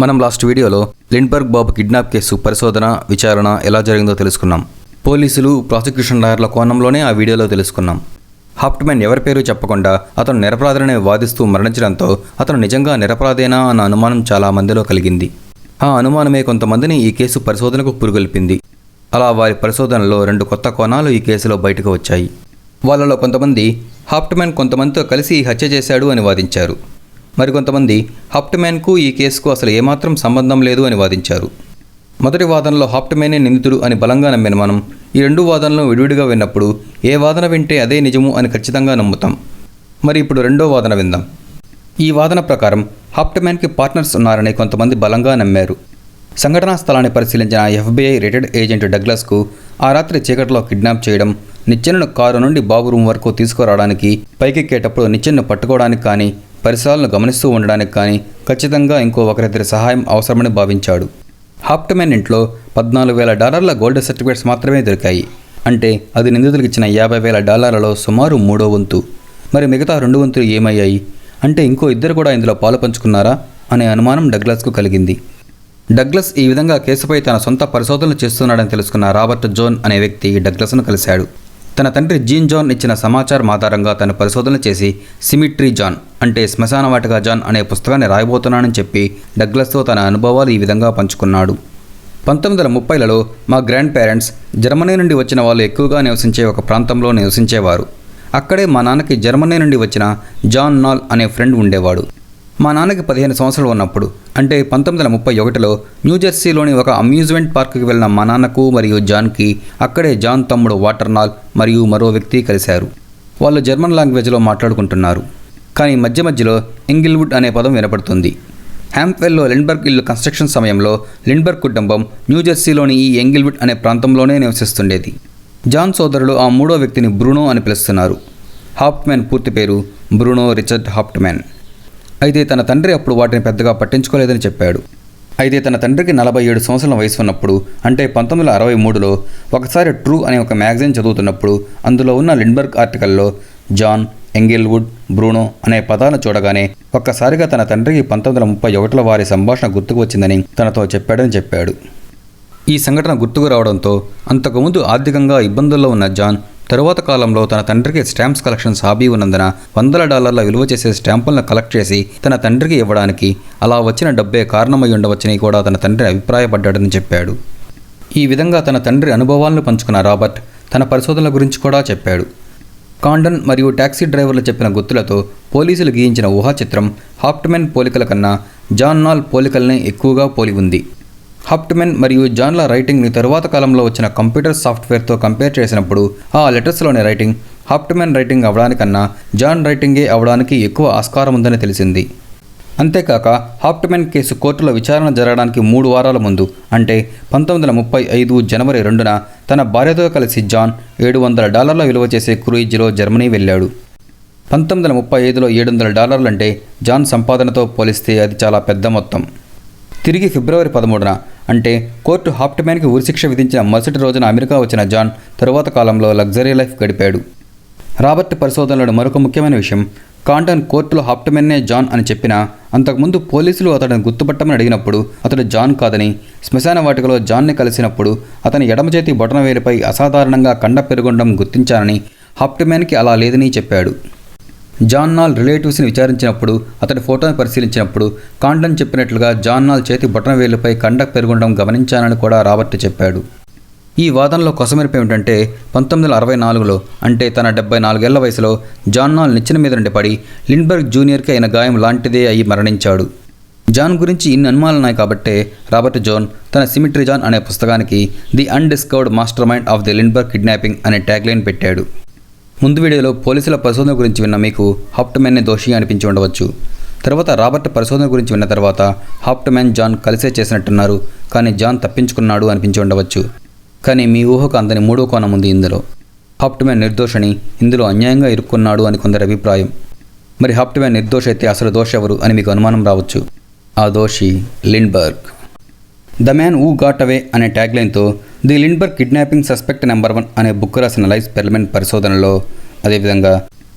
మనం లాస్ట్ వీడియోలో లిండ్బర్గ్ బాబు kidnap case పరిశోధన విచారణ ఎలా జరిగిందో తెలుసుకున్నాం. పోలీసులు ప్రాసిక్యూషన్ లాయర్ల కోణంలోనే ఆ వీడియోలో తెలుసుకున్నాం. హాప్ట్మ్యాన్ ఎవరి పేరు చెప్పకుండా అతను నిరపరాధులనే వాదిస్తూ మరణించడంతో అతను నిజంగా నిరపరాధేనా అన్న అనుమానం చాలా మందిలో కలిగింది. ఆ అనుమానమే కొంతమందిని ఈ కేసు పరిశోధనకు పురుగొల్పింది. అలా వారి పరిశోధనలో 2 కొత్త కోణాలు ఈ కేసులో బయటకు వచ్చాయి. వాళ్ళలో కొంతమంది హాప్ట్మ్యాన్ కొంతమందితో కలిసి ఈ హత్య చేశాడు అని వాదించారు. మరికొంతమంది హాప్ట్మ్యాన్కు ఈ కేసుకు అసలు ఏమాత్రం సంబంధం లేదు అని వాదించారు. మొదటి వాదనలో హాప్ట్మ్యానే నిందితుడు అని బలంగా నమ్మిన మనం ఈ 2 వాదనలను విడివిడిగా విన్నప్పుడు ఏ వాదన వింటే అదే నిజము అని ఖచ్చితంగా నమ్ముతాం. మరి ఇప్పుడు రెండో వాదన విందాం. ఈ వాదన ప్రకారం హాప్ట్మ్యాన్కి పార్ట్నర్స్ ఉన్నారని కొంతమంది బలంగా నమ్మారు. సంఘటనా స్థలాన్ని పరిశీలించిన FBI రిటైర్డ్ ఏజెంట్ డగ్లస్కు ఆ రాత్రి చీకటిలో కిడ్నాప్ చేయడం, నిచ్చెనను కారు నుండి బాబు రూమ్ వరకు తీసుకురావడానికి, పైకెక్కేటప్పుడు నిచ్చెనను పట్టుకోవడానికి కానీ, పరిసరాలను గమనిస్తూ ఉండడానికి కానీ ఖచ్చితంగా ఇంకో ఒకరిద్దరి సహాయం అవసరమని భావించాడు. హాప్ట్మ్యాన్ ఇంట్లో $14,000 గోల్డ్ సర్టిఫికేట్స్ మాత్రమే దొరికాయి. అంటే అది నిందితులకు ఇచ్చిన $50,000 సుమారు 3వ వంతు. మరి మిగతా 2 వంతులు ఏమయ్యాయి? అంటే ఇంకో ఇద్దరు కూడా ఇందులో పాలు పంచుకున్నారా అనే అనుమానం డగ్లస్కు కలిగింది. డగ్లస్ ఈ విధంగా కేసుపై తన సొంత పరిశోధనలు చేస్తున్నాడని తెలుసుకున్న రాబర్ట్ జోన్ అనే వ్యక్తి డగ్లస్ను కలిశాడు. తన తండ్రి జీన్ జాన్ ఇచ్చిన సమాచారం ఆధారంగా తను పరిశోధన చేసి సిమిట్రీ జాన్ అంటే శ్మశాన వాటిక జాన్ అనే పుస్తకాన్ని రాయబోతున్నానని చెప్పి డగ్లస్తో తన అనుభవాలు ఈ విధంగా పంచుకున్నాడు. 1930లలో మా గ్రాండ్ పేరెంట్స్ జర్మనీ నుండి వచ్చిన వాళ్ళు ఎక్కువగా నివసించే ఒక ప్రాంతంలో నివసించేవారు. అక్కడే మా నాన్నకి జర్మనీ నుండి వచ్చిన జాన్ నాల్ అనే ఫ్రెండ్ ఉండేవాడు. మా నాన్నకి 15 సంవత్సరాలు ఉన్నప్పుడు అంటే 1931లో న్యూజెర్సీలోని ఒక అమ్యూజ్మెంట్ పార్కుకి వెళ్ళిన మా నాన్నకు మరియు జాన్కి అక్కడే జాన్ తమ్ముడు వాటర్ నాల్ మరియు మరో వ్యక్తి కలిశారు. వాళ్ళు జర్మన్ లాంగ్వేజ్లో మాట్లాడుకుంటున్నారు. కానీ మధ్య మధ్యలో ఇంగిల్వుడ్ అనే పదం వినపడుతుంది. హ్యాంప్వెల్లో లిండ్బర్గ్ ఇల్లు కన్స్ట్రక్షన్ సమయంలో లిండ్బర్గ్ కుటుంబం న్యూజెర్సీలోని ఈ ఇంగిల్వుడ్ అనే ప్రాంతంలోనే నివసిస్తుండేది. జాన్ సోదరులు ఆ 3వ వ్యక్తిని బ్రూనో అని పిలుస్తున్నారు. హాప్ట్మ్యాన్ పూర్తి పేరు బ్రూనో రిచర్డ్ హాప్ట్మ్యాన్. అయితే తన తండ్రి అప్పుడు వాటిని పెద్దగా పట్టించుకోలేదని చెప్పాడు. అయితే తన తండ్రికి 47 సంవత్సరాల వయసు ఉన్నప్పుడు అంటే 1963లో ఒకసారి ట్రూ అనే ఒక మ్యాగజైన్ చదువుతున్నప్పుడు అందులో ఉన్న లిండ్బర్గ్ ఆర్టికల్లో జాన్, ఎంగిల్వుడ్, బ్రూనో అనే పదాలను చూడగానే ఒక్కసారిగా తన తండ్రికి 1931లో వారి సంభాషణ గుర్తుకు వచ్చిందని తనతో చెప్పాడని చెప్పాడు. ఈ సంఘటన గుర్తుకు రావడంతో అంతకుముందు ఆర్థికంగా ఇబ్బందుల్లో ఉన్న జాన్ తరువాత కాలంలో తన తండ్రికి స్టాంప్స్ కలెక్షన్స్ హాబీ ఉన్నందున $100 విలువ చేసే స్టాంపులను కలెక్ట్ చేసి తన తండ్రికి ఇవ్వడానికి అలా వచ్చిన డబ్బే కారణమై ఉండవచ్చని కూడా తన తండ్రి అభిప్రాయపడ్డాడని చెప్పాడు. ఈ విధంగా తన తండ్రి అనుభవాలను పంచుకున్న రాబర్ట్ తన పరిశోధనల గురించి కూడా చెప్పాడు. కాండన్ మరియు టాక్సీ డ్రైవర్లు చెప్పిన గుర్తులతో పోలీసులు గీయించిన ఊహా చిత్రం హాప్ట్మ్యాన్ పోలికల కన్నా జాన్ నాల్ పోలికలనే ఎక్కువగా పోలి ఉంది. హాప్ట్మ్యాన్ మరియు జాన్ల రైటింగ్ని తరువాత కాలంలో వచ్చిన కంప్యూటర్ సాఫ్ట్వేర్తో కంపేర్ చేసినప్పుడు ఆ లెటర్స్లోని రైటింగ్ హాప్ట్మ్యాన్ రైటింగ్ అవడానికన్నా జాన్ రైటింగే అవడానికి ఎక్కువ ఆస్కారం ఉందని తెలిసింది. అంతేకాక హాప్ట్మ్యాన్ కేసు కోర్టులో విచారణ జరగడానికి 3 వారాల ముందు అంటే 1935 జనవరి 2న తన భార్యతో కలిసి జాన్ $700 విలువ చేసే క్రూయిజ్లో జర్మనీ వెళ్ళాడు. 1935లో $700 అంటే జాన్ సంపాదనతో పోలిస్తే అది చాలా పెద్ద మొత్తం. తిరిగి ఫిబ్రవరి 13న అంటే కోర్టు హాప్ట్మ్యాన్కి ఉరిశిక్ష విధించిన మరుసటి రోజున అమెరికా వచ్చిన జాన్ తరువాత కాలంలో లగ్జరీ లైఫ్ గడిపాడు. రాబర్ట్ పరిశోధనలో మరొక ముఖ్యమైన విషయం, కాంటన్ కోర్టులో హాప్ట్మ్యాన్నే జాన్ అని చెప్పినా అంతకుముందు పోలీసులు అతడిని గుర్తుపట్టమని అడిగినప్పుడు అతడు జాన్ కాదని, శ్మశాన వాటికలో జాన్ని కలిసినప్పుడు అతని ఎడమ చేతి బొటనవేలుపై అసాధారణంగా కండ పెరుగుండడం గుర్తించానని, హాప్ట్మ్యాన్కి అలా లేదని చెప్పాడు. జాన్ నాల్ రిలేటివ్స్ని విచారించినప్పుడు అతడి ఫోటోని పరిశీలించినప్పుడు కాండన్ చెప్పినట్లుగా జాన్ నాల్ చేతి బొటనవేలుపై కండ పెరుగుండడం గమనించానని కూడా రాబర్ట్ చెప్పాడు. ఈ వాదనలో కొసమెరుపు ఏమిటంటే 1964లో అంటే తన 74 ఏళ్ల వయసులో జాన్ నాల్ నిచ్చెన మీద నుండి పడి లిండ్బర్గ్ జూనియర్కి అయిన గాయం లాంటిదే అయి మరణించాడు. జాన్ గురించి ఇన్ని అనుమానాలున్నాయి కాబట్టే రాబర్ట్ జోన్ తన సిమిట్రీ జాన్ అనే పుస్తకానికి the undiscovered master mind of the Lindbergh kidnapping అనే ట్యాగ్లైన్ పెట్టాడు. ముందు వీడియోలో పోలీసుల పరిశోధన గురించి విన్న మీకు హాప్ట్మ్యాన్ని దోషి అనిపించి ఉండవచ్చు. తర్వాత రాబర్ట్ పరిశోధన గురించి విన్న తర్వాత హాప్ట్మ్యాన్ జాన్ కలిసే చేసినట్టున్నారు కానీ జాన్ తప్పించుకున్నాడు అనిపించి ఉండవచ్చు. కానీ మీ ఊహకు అందని 3వ కోణం ఉంది. ఇందులో హాప్ట్మ్యాన్ నిర్దోషని, ఇందులో అన్యాయంగా ఇరుక్కున్నాడు అని కొందరి అభిప్రాయం. మరి హాప్ట్మ్యాన్ నిర్దోషి అయితే అసలు దోషి ఎవరు అని మీకు అనుమానం రావచ్చు. ఆ దోషి Lindbergh. The man who got away అనే ట్యాగ్లైన్తో the Lindbergh kidnapping suspect number 1 అనే బుక్ రాసిన లైస్ పెర్ల్మెన్ పరిశోధనలో, అదేవిధంగా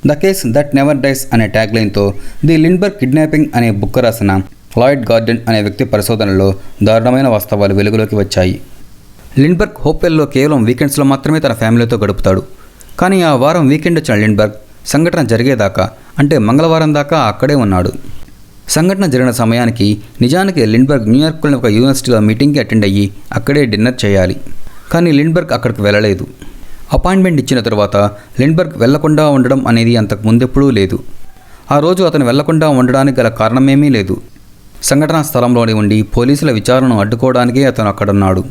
the case that never dies అనే ట్యాగ్లైన్తో ది లిండ్బర్గ్ కిడ్నాపింగ్ అనే బుక్ రాసిన లాయిడ్ గార్డెన్ అనే వ్యక్తి పరిశోధనలో దారుణమైన వాస్తవాలు వెలుగులోకి వచ్చాయి. లిండ్బర్గ్ హోప్వెల్లో కేవలం వీకెండ్స్లో మాత్రమే తన ఫ్యామిలీతో గడుపుతాడు. కానీ ఆ వారం వీకెండ్ వచ్చిన లిండ్బర్గ్ సంఘటన జరిగేదాకా అంటే మంగళవారం దాకా అక్కడే ఉన్నాడు. సంఘటన జరిగిన సమయానికి నిజానికి లిండ్బర్గ్ న్యూయార్క్లోని ఒక యూనివర్సిటీలో మీటింగ్కి అటెండ్ అయ్యి అక్కడే డిన్నర్ చేయాలి. కానీ లిండ్బర్గ్ అక్కడికి వెళ్ళలేదు. అపాయింట్మెంట్ ఇచ్చిన తరువాత లిండ్బర్గ్ వెళ్లకుండా ఉండడం అనేది అంతకు ముందెప్పుడూ లేదు. ఆ రోజు అతను వెళ్లకుండా ఉండడానికి గల కారణమేమీ లేదు. సంఘటనా స్థలంలోనే ఉండి పోలీసుల విచారణను అడ్డుకోవడానికే అతను అక్కడున్నాడు.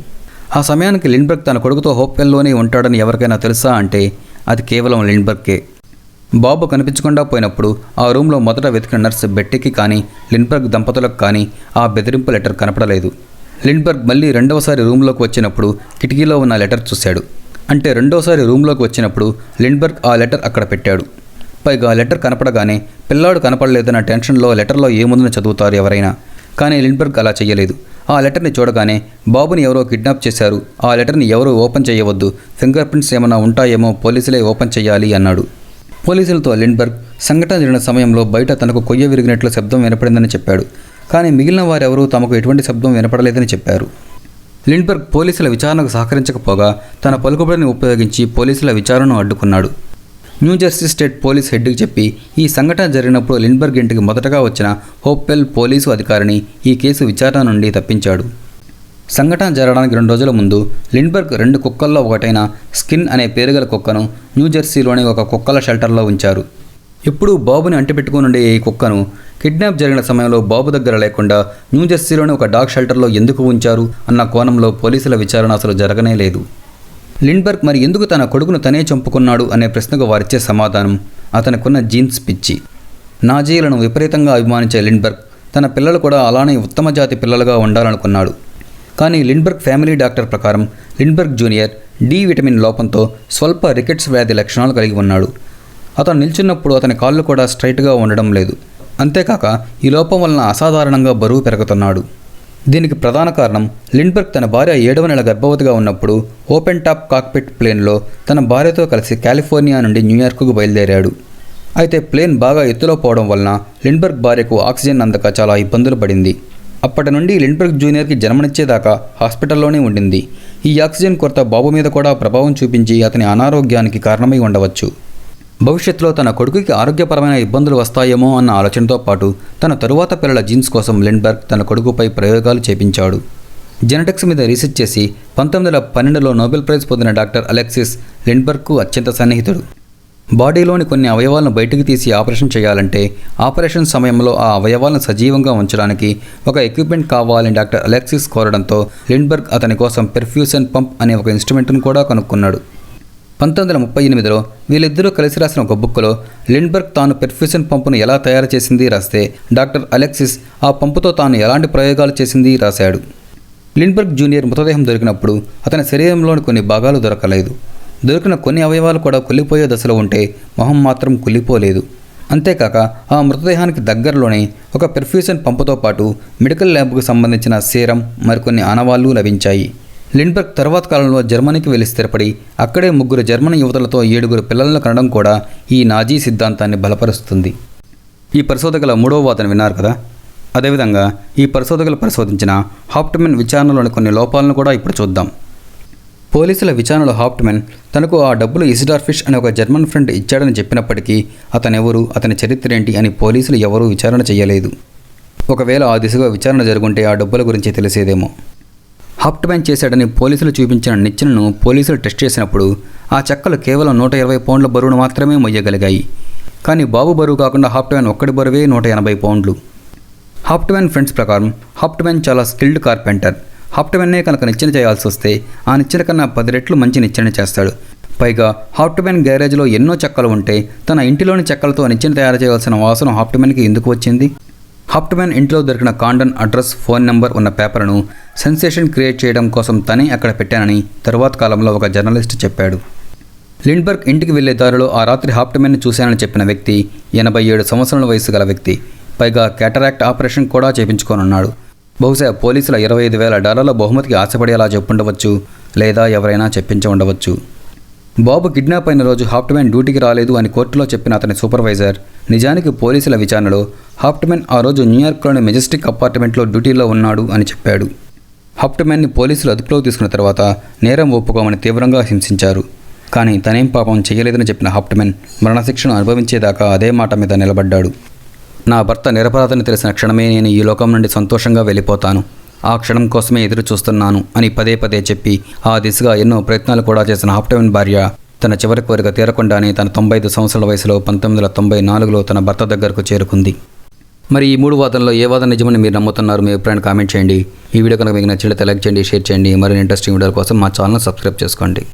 ఆ సమయానికి లిండ్బర్గ్ తన కొడుకుతో హోప్వెల్లోనే ఉంటాడని ఎవరికైనా తెలుసా అంటే అది కేవలం లిండ్బర్గ్కే. బాబు కనిపించకుండా పోయినప్పుడు ఆ రూమ్లో మొదట వెతికిన నర్స్ బెట్టీకి కానీ లిండ్బర్గ్ దంపతులకు కానీ ఆ బెదిరింపు లెటర్ కనపడలేదు. లిండ్బర్గ్ మళ్ళీ రెండవసారి రూమ్లోకి వచ్చినప్పుడు కిటికీలో ఉన్న లెటర్ చూశాడు. అంటే రెండోసారి రూమ్లోకి వచ్చినప్పుడు లిండ్బర్గ్ ఆ లెటర్ అక్కడ పెట్టాడు. పైగా లెటర్ కనపడగానే పిల్లాడు కనపడలేదన్న టెన్షన్లో లెటర్లో ఏముందని చదువుతారు ఎవరైనా. కానీ లిండ్బర్గ్ అలా చేయలేదు. ఆ లెటర్ని చూడగానే బాబుని ఎవరో కిడ్నాప్ చేశారు, ఆ లెటర్ని ఎవరూ ఓపెన్ చేయవద్దు, ఫింగర్ ప్రింట్స్ ఏమైనా ఉంటాయేమో, పోలీసులే ఓపెన్ చేయాలి అన్నాడు. పోలీసులతో లిండ్బర్గ్ సంఘటన జరిగిన సమయంలో బయట తనకు కొయ్య విరిగినట్లు శబ్దం వినపడిందని చెప్పాడు. కానీ మిగిలిన వారెవరూ తమకు ఎటువంటి శబ్దం వినపడలేదని చెప్పారు. లిండ్బర్గ్ పోలీసుల విచారణకు సహకరించకపోగా తన పలుకుబడిని ఉపయోగించి పోలీసుల విచారణను అడ్డుకున్నాడు. న్యూజెర్సీ స్టేట్ పోలీస్ హెడ్కి చెప్పి ఈ సంఘటన జరిగినప్పుడు లిండ్బర్గ్ ఇంటికి మొదటగా వచ్చిన హోప్వెల్ పోలీసు అధికారిని ఈ కేసు విచారణ నుండి తప్పించాడు. సంఘటన జరగడానికి 2 రోజుల ముందు లిండ్బర్గ్ 2 కుక్కల్లో ఒకటైన స్కిన్ అనే పేరుగల కుక్కను న్యూజెర్సీలోని ఒక కుక్కల షెల్టర్లో ఉంచారు. ఎప్పుడూ బాబుని అంటిపెట్టుకునుండే ఈ కుక్కను కిడ్నాప్ జరిగిన సమయంలో బాబు దగ్గర లేకుండా న్యూజెర్సీలోని ఒక డాగ్ షెల్టర్లో ఎందుకు ఉంచారు అన్న కోణంలో పోలీసుల విచారణ అసలు జరగనే లేదు. లిండ్బర్గ్ మరి ఎందుకు తన కొడుకును తనే చంపుకున్నాడు అనే ప్రశ్నకు వారిచ్చే సమాధానం అతనికున్న జీన్స్ పిచ్చి. నాజీలను విపరీతంగా అభిమానించే లిండ్బర్గ్ తన పిల్లలు కూడా అలానే ఉత్తమ జాతి పిల్లలుగా ఉండాలనుకున్నాడు. కానీ లిండ్బర్గ్ ఫ్యామిలీ డాక్టర్ ప్రకారం లిండ్బర్గ్ జూనియర్ డి విటమిన్ లోపంతో స్వల్ప రికెట్స్ వ్యాధి లక్షణాలు కలిగి ఉన్నాడు. అతను నిల్చున్నప్పుడు అతని కాళ్ళు కూడా స్ట్రైట్గా ఉండడం లేదు. అంతేకాక ఈ లోపం వలన అసాధారణంగా బరువు పెరుగుతున్నాడు. దీనికి ప్రధాన కారణం లిండ్బర్గ్ తన భార్య 7వ నెల గర్భవతిగా ఉన్నప్పుడు ఓపెన్ టాప్ కాక్పిట్ ప్లేన్లో తన భార్యతో కలిసి కాలిఫోర్నియా నుండి న్యూయార్క్కు బయలుదేరాడు. అయితే ప్లేన్ బాగా ఎత్తులో పోవడం వలన లిండ్బర్గ్ భార్యకు ఆక్సిజన్ అందక చాలా ఇబ్బందులు పడింది. అప్పటి నుండి లిండ్బర్గ్ జూనియర్కి జన్మనిచ్చేదాకా హాస్పిటల్లోనే ఉండింది. ఈ ఆక్సిజన్ కొరత బాబు మీద కూడా ప్రభావం చూపించి అతని అనారోగ్యానికి కారణమై ఉండవచ్చు. భవిష్యత్తులో తన కొడుకుకి ఆరోగ్యపరమైన ఇబ్బందులు వస్తాయేమో అన్న ఆలోచనతో పాటు తన తరువాత పిల్లల జీన్స్ కోసం లిండ్బర్గ్ తన కొడుకుపై ప్రయోగాలు చేపించాడు. జెనెటిక్స్ మీద రీసెర్చ్ చేసి 1912లో నోబెల్ ప్రైజ్ పొందిన డాక్టర్ అలెక్సిస్ లిండ్బర్గ్కు అత్యంత సన్నిహితుడు. బాడీలోని కొన్ని అవయవాలను బయటికి తీసి ఆపరేషన్ చేయాలంటే ఆపరేషన్ సమయంలో ఆ అవయవాలను సజీవంగా ఉంచడానికి ఒక ఎక్విప్మెంట్ కావాలని డాక్టర్ అలెక్సిస్ కోరడంతో లిండ్బర్గ్ అతని కోసం పెర్ఫ్యూషన్ పంప్ అనే ఒక ఇన్స్ట్రుమెంట్ను కూడా కనుక్కున్నాడు. 1938లో వీళ్ళిద్దరూ కలిసి రాసిన ఒక బుక్లో లిండ్బర్గ్ తాను పెర్ఫ్యూషన్ పంపును ఎలా తయారు చేసింది రాస్తే డాక్టర్ అలెక్సిస్ ఆ పంపుతో తాను ఎలాంటి ప్రయోగాలు చేసింది రాశాడు. లిండ్బర్గ్ జూనియర్ మృతదేహం దొరికినప్పుడు అతని శరీరంలోని కొన్ని భాగాలు దొరకలేదు. దొరికిన కొన్ని అవయవాలు కూడా కుళ్ళిపోయే దశలో ఉంటే మొహం మాత్రం కుళ్ళిపోలేదు. అంతేకాక ఆ మృతదేహానికి దగ్గరలోనే ఒక పెర్ఫ్యూషన్ పంపుతో పాటు మెడికల్ ల్యాబ్కు సంబంధించిన సీరం మరికొన్ని ఆనవాళ్లు లభించాయి. లిండ్బర్గ్ తర్వాత కాలంలో జర్మనీకి వెళ్లి స్థిరపడి అక్కడే 3 జర్మనీ యువతులతో 7 పిల్లలను కనడం కూడా ఈ నాజీ సిద్ధాంతాన్ని బలపరుస్తుంది. ఈ పరిశోధకుల 3వ వాదన విన్నారు కదా. అదేవిధంగా ఈ పరిశోధకులు పరిశోధించిన హాప్ట్మెన్ విచారణలోని కొన్ని లోపాలను కూడా ఇప్పుడు చూద్దాం. పోలీసుల విచారణలో హాప్ట్మెన్ తనకు ఆ డబ్బులు ఇసిడార్ ఫిష్ అనే ఒక జర్మన్ ఫ్రెండ్ ఇచ్చాడని చెప్పినప్పటికీ అతనెవరు, అతని చరిత్ర ఏంటి అని పోలీసులు ఎవరూ విచారణ చేయలేదు. ఒకవేళ ఆ దిశగా విచారణ జరుగుంటే ఆ డబ్బుల గురించి తెలిసేదేమో. హాప్ట్మెన్ చేశాడని పోలీసులు చూపించిన నిచ్చెనను పోలీసులు టెస్ట్ చేసినప్పుడు ఆ చెక్కలు కేవలం 120 పౌండ్ల బరువును మాత్రమే మొయ్యగలిగాయి. కానీ బాబు బరువు కాకుండా హాప్ట్మెన్ ఒక్కడి బరువే 180 పౌండ్లు. హాప్ట్మెన్ ఫ్రెండ్స్ ప్రకారం హాప్ట్మెన్ చాలా స్కిల్డ్ కార్పెంటర్. హాప్ట్మెన్నే కనుక నిచ్చెన చేయాల్సి వస్తే ఆ నిచ్చెన కన్నా 10 రెట్లు మంచి నిచ్చెన చేస్తాడు. పైగా హాప్ట్మెన్ గ్యారేజ్లో ఎన్నో చెక్కలు ఉంటే తన ఇంటిలోని చెక్కలతో నిచ్చెన తయారు చేయాల్సిన వాసన హాప్ట్మెన్కి ఎందుకు వచ్చింది? హాప్ట్మెన్ ఇంట్లో దొరికిన కాండన్ అడ్రస్, ఫోన్ నెంబర్ ఉన్న పేపర్ను సెన్సేషన్ క్రియేట్ చేయడం కోసం తనే అక్కడ పెట్టానని తరువాత కాలంలో ఒక జర్నలిస్ట్ చెప్పాడు. లిండ్బర్గ్ ఇంటికి వెళ్లే దారిలో ఆ రాత్రి హాప్ట్మెన్ని చూశానని చెప్పిన వ్యక్తి 87 సంవత్సరాల వయసు గల వ్యక్తి. పైగా క్యాటరాక్ట్ ఆపరేషన్ కూడా చేయించుకోనున్నాడు. బహుశా పోలీసుల $25,000 బహుమతికి ఆశపడి అలా చెప్పుండవచ్చు, లేదా ఎవరైనా చెప్పించి ఉండవచ్చు. బాబు కిడ్నాప్ అయిన రోజు హాప్ట్మ్యాన్ డ్యూటీకి రాలేదు అని కోర్టులో చెప్పిన అతని సూపర్వైజర్ నిజానికి పోలీసుల విచారణలో హాప్ట్మ్యాన్ ఆ రోజు న్యూయార్క్లోని మెజెస్టిక్ అపార్ట్మెంట్లో డ్యూటీలో ఉన్నాడు అని చెప్పాడు. హాప్ట్మ్యాన్ని పోలీసులు అదుపులోకి తీసుకున్న తర్వాత నేరం ఒప్పుకోమని తీవ్రంగా హింసించారు. కానీ తనేం పాపం చేయలేదని చెప్పిన హాప్ట్మ్యాన్ మరణశిక్షను అనుభవించేదాకా అదే మాట మీద నిలబడ్డాడు. నా భర్త నిరపరాధని తెలిసిన క్షణమే నేను ఈ లోకం నుండి సంతోషంగా వెళ్ళిపోతాను, ఆ క్షణం కోసమే ఎదురు చూస్తున్నాను అని పదే పదే చెప్పి ఆ దిశగా ఎన్నో ప్రయత్నాలు కూడా చేసిన హాప్ట్మ్యాన్ భార్య తన చివరి కోరిక తీరకుండానే తన 95 సంవత్సరాల వయసులో 1994లో తన భర్త దగ్గరకు చేరుకుంది. మరి ఈ 3 వాదనలో ఏ వాదన నిజమని మీరు నమ్ముతున్నారు? మీ అభిప్రాయాన్ని కామెంట్ చేయండి. ఈ వీడియో కనుక మీకు నచ్చినట్లయితే లైక్ చేయండి, షేర్ చేయండి. మరిన్ని ఇంట్రెస్టింగ్ వీడియోల కోసం మా ఛానల్ సబ్స్క్రైబ్ చేసుకోండి.